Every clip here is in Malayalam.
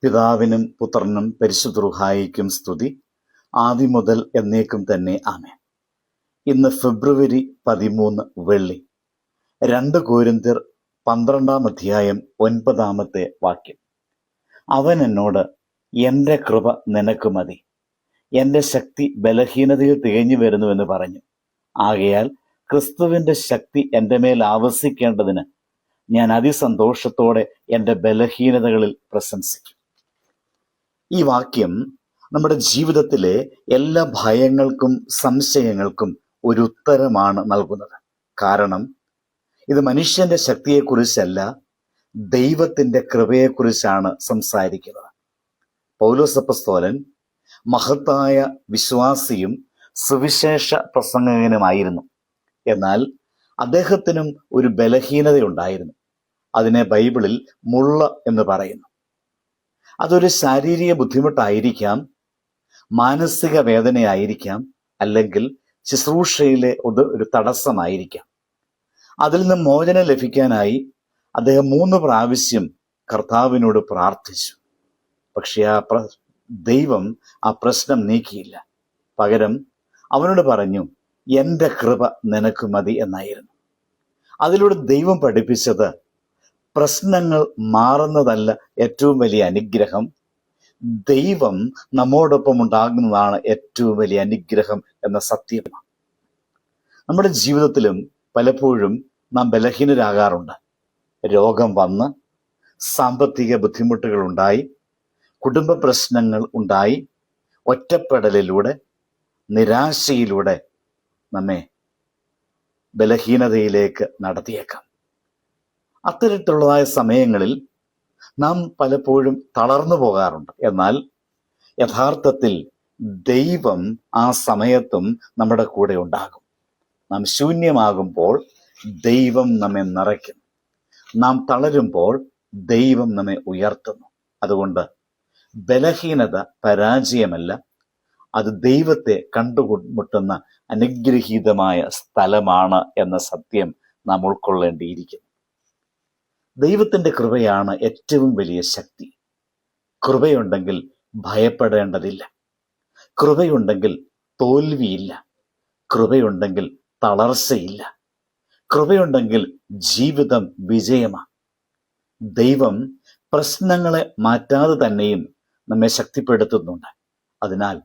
പിതാവിനും പുത്രനും പരിശുദ്ധ റൂഹായിക്കും സ്തുതി, ആദ്യം മുതൽ എന്നേക്കും തന്നെ ആമേൻ. ഇന്ന് ഫെബ്രുവരി 13 വെള്ളി. 2 കൊരിന്ത്യർ 12 അധ്യായം 9 വാക്യം. അവൻ എന്നോട്, എൻ്റെ കൃപ നിനക്ക് മതി, എൻ്റെ ശക്തി ബലഹീനതയിൽ തികഞ്ഞു വരുന്നുവെന്ന് പറഞ്ഞു. ആകയാൽ ക്രിസ്തുവിൻ്റെ ശക്തി എൻ്റെ മേൽ ആവസിക്കേണ്ടതിന് ഞാൻ അതിസന്തോഷത്തോടെ എൻ്റെ ബലഹീനതകളിൽ പ്രശംസിക്കും. ഈ വാക്യം നമ്മുടെ ജീവിതത്തിലെ എല്ലാ ഭയങ്ങൾക്കും സംശയങ്ങൾക്കും ഒരു ഉത്തരമാണ് നൽകുന്നത്. കാരണം ഇത് മനുഷ്യന്റെ ശക്തിയെക്കുറിച്ചല്ല, ദൈവത്തിന്റെ കൃപയെക്കുറിച്ചാണ് സംസാരിക്കുന്നത്. പൗലോസ് അപ്പോസ്തലൻ മഹത്തായ വിശ്വാസിയും സുവിശേഷ പ്രസംഗകനുമായിരുന്നു. എന്നാൽ അദ്ദേഹത്തിനും ഒരു ബലഹീനതയുണ്ടായിരുന്നു. അതിനെ ബൈബിളിൽ മുള്ള എന്ന് പറയുന്നു. അതൊരു ശാരീരിക ബുദ്ധിമുട്ടായിരിക്കാം, മാനസിക വേദനയായിരിക്കാം, അല്ലെങ്കിൽ ശുശ്രൂഷയിലെ ഒരു തടസ്സമായിരിക്കാം. അതിൽ നിന്ന് മോചനം ലഭിക്കാനായി അദ്ദേഹം 3 പ്രാവശ്യം കർത്താവിനോട് പ്രാർത്ഥിച്ചു. പക്ഷെ ദൈവം ആ പ്രശ്നം നീക്കിയില്ല. പകരം അവനോട് പറഞ്ഞു, എൻ്റെ കൃപ നിനക്ക് മതി എന്നായിരുന്നു. അതിലൂടെ ദൈവം പഠിപ്പിച്ചത്, പ്രശ്നങ്ങൾ മാറുന്നതല്ല ഏറ്റവും വലിയ അനുഗ്രഹം, ദൈവം നമ്മോടൊപ്പം ഉണ്ടാകുന്നതാണ് ഏറ്റവും വലിയ അനുഗ്രഹം എന്ന സത്യമാണ്. നമ്മുടെ ജീവിതത്തിലും പലപ്പോഴും നാം ബലഹീനരാകാറുണ്ട്. രോഗം വന്ന്, സാമ്പത്തിക ബുദ്ധിമുട്ടുകൾ ഉണ്ടായി, കുടുംബ പ്രശ്നങ്ങൾ ഉണ്ടായി, ഒറ്റപ്പെടലിലൂടെ, നിരാശയിലൂടെ നമ്മെ ബലഹീനതയിലേക്ക് നടത്തിയേക്കാം. അത്തരത്തിലുള്ളതായ സമയങ്ങളിൽ നാം പലപ്പോഴും തളർന്നു പോകാറുണ്ട്. എന്നാൽ യഥാർത്ഥത്തിൽ ദൈവം ആ സമയത്തും നമ്മുടെ കൂടെ ഉണ്ടാകും. നാം ശൂന്യമാകുമ്പോൾ ദൈവം നമ്മെ നിറയ്ക്കും. നാം തളരുമ്പോൾ ദൈവം നമ്മെ ഉയർത്തുന്നു. അതുകൊണ്ട് ബലഹീനത പരാജയമല്ല, അത് ദൈവത്തെ കണ്ടുമുട്ടുന്ന അനുഗ്രഹീതമായ സ്ഥലമാണ് എന്ന സത്യം നാം ഉൾക്കൊള്ളേണ്ടിയിരിക്കുന്നു. ദൈവത്തിന്റെ കൃപയാണ് ഏറ്റവും വലിയ ശക്തി. കൃപയുണ്ടെങ്കിൽ ഭയപ്പെടേണ്ടതില്ല. കൃപയുണ്ടെങ്കിൽ തോൽവിയില്ല. കൃപയുണ്ടെങ്കിൽ തളർച്ചയില്ല. കൃപയുണ്ടെങ്കിൽ ജീവിതം വിജയമാണ്. ദൈവം പ്രശ്നങ്ങളെ മാറ്റാതെ തന്നെയും നമ്മെ ശക്തിപ്പെടുത്തുന്നുണ്ട്. അതിനാൽ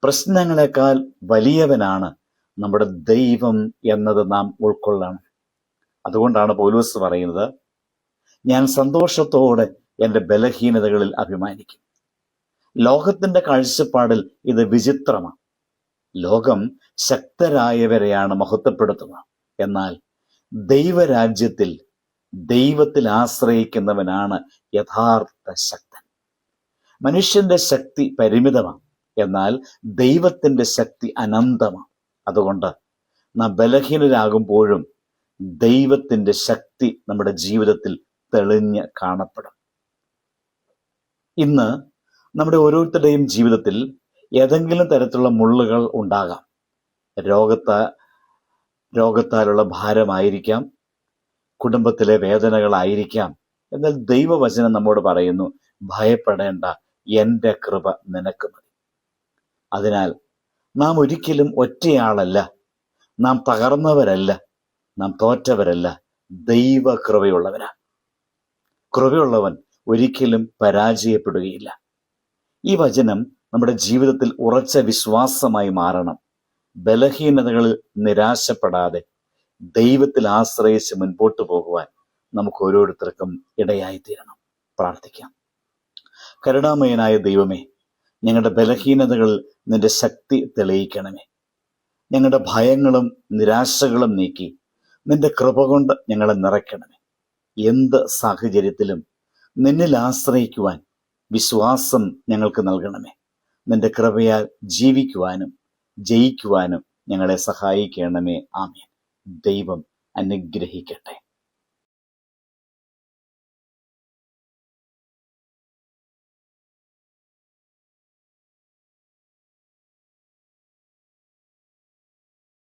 പ്രശ്നങ്ങളെക്കാൾ വലിയവനാണ് നമ്മുടെ ദൈവം എന്നത് നാം ഉൾക്കൊള്ളണം. അതുകൊണ്ടാണ് പൗലോസ് പറയുന്നത്, ഞാൻ സന്തോഷത്തോടെ എൻ്റെ ബലഹീനതകളിൽ അഭിമാനിക്കും. ലോകത്തിന്റെ കാഴ്ചപ്പാടിൽ ഇത് വിചിത്രമാണ്. ലോകം ശക്തരായവരെയാണ് മഹത്വപ്പെടുത്തുന്നത്. എന്നാൽ ദൈവരാജ്യത്തിൽ ദൈവത്തിൽ ആശ്രയിക്കുന്നവനാണ് യഥാർത്ഥ ശക്തൻ. മനുഷ്യന്റെ ശക്തി പരിമിതമാണ്, എന്നാൽ ദൈവത്തിന്റെ ശക്തി അനന്തമാണ്. അതുകൊണ്ട് നാം ബലഹീനരാകുമ്പോഴും ദൈവത്തിന്റെ ശക്തി നമ്മുടെ ജീവിതത്തിൽ തെളിഞ്ഞ് കാണപ്പെടും. ഇന്ന് നമ്മുടെ ഓരോരുത്തരുടെയും ജീവിതത്തിൽ ഏതെങ്കിലും തരത്തിലുള്ള മുള്ളുകൾ ഉണ്ടാകാം. രോഗത്താലുള്ള ഭാരമായിരിക്കാം, കുടുംബത്തിലെ വേദനകളായിരിക്കാം. എന്നാൽ ദൈവവചനം നമ്മോട് പറയുന്നു, ഭയപ്പെടേണ്ട, എൻ്റെ കൃപ നിനക്ക് മതി. അതിനാൽ നാം ഒരിക്കലും ഒറ്റയാളല്ല, നാം തകർന്നവരല്ല, നാം തോറ്റവരല്ല, ദൈവകൃപയുള്ളവരാ. കൃപയുള്ളവൻ ഒരിക്കലും പരാജയപ്പെടുകയില്ല. ഈ വചനം നമ്മുടെ ജീവിതത്തിൽ ഉറച്ച വിശ്വാസമായി മാറണം. ബലഹീനതകളിൽ നിരാശപ്പെടാതെ ദൈവത്തിൽ ആശ്രയിച്ച് മുൻപോട്ട് പോകുവാൻ നമുക്ക് ഓരോരുത്തർക്കും ഇടയായിത്തീരണം. പ്രാർത്ഥിക്കാം. കരുണാമയനായ ദൈവമേ, ഞങ്ങളുടെ ബലഹീനതകളിൽ നിന്റെ ശക്തി തെളിയിക്കണമേ. ഞങ്ങളുടെ ഭയങ്ങളും നിരാശകളും നീക്കി നിന്റെ കൃപ കൊണ്ട് ഞങ്ങളെ നിറയ്ക്കണമേ. എന്ത് സാഹചര്യത്തിലും നിന്നിൽ ആശ്രയിക്കുവാൻ വിശ്വാസം ഞങ്ങൾക്ക് നൽകണമേ. നിന്റെ കൃപയാൽ ജീവിക്കുവാനും ജയിക്കുവാനും ഞങ്ങളെ സഹായിക്കണമേ. ആമേൻ. ദൈവം അനുഗ്രഹിക്കട്ടെ.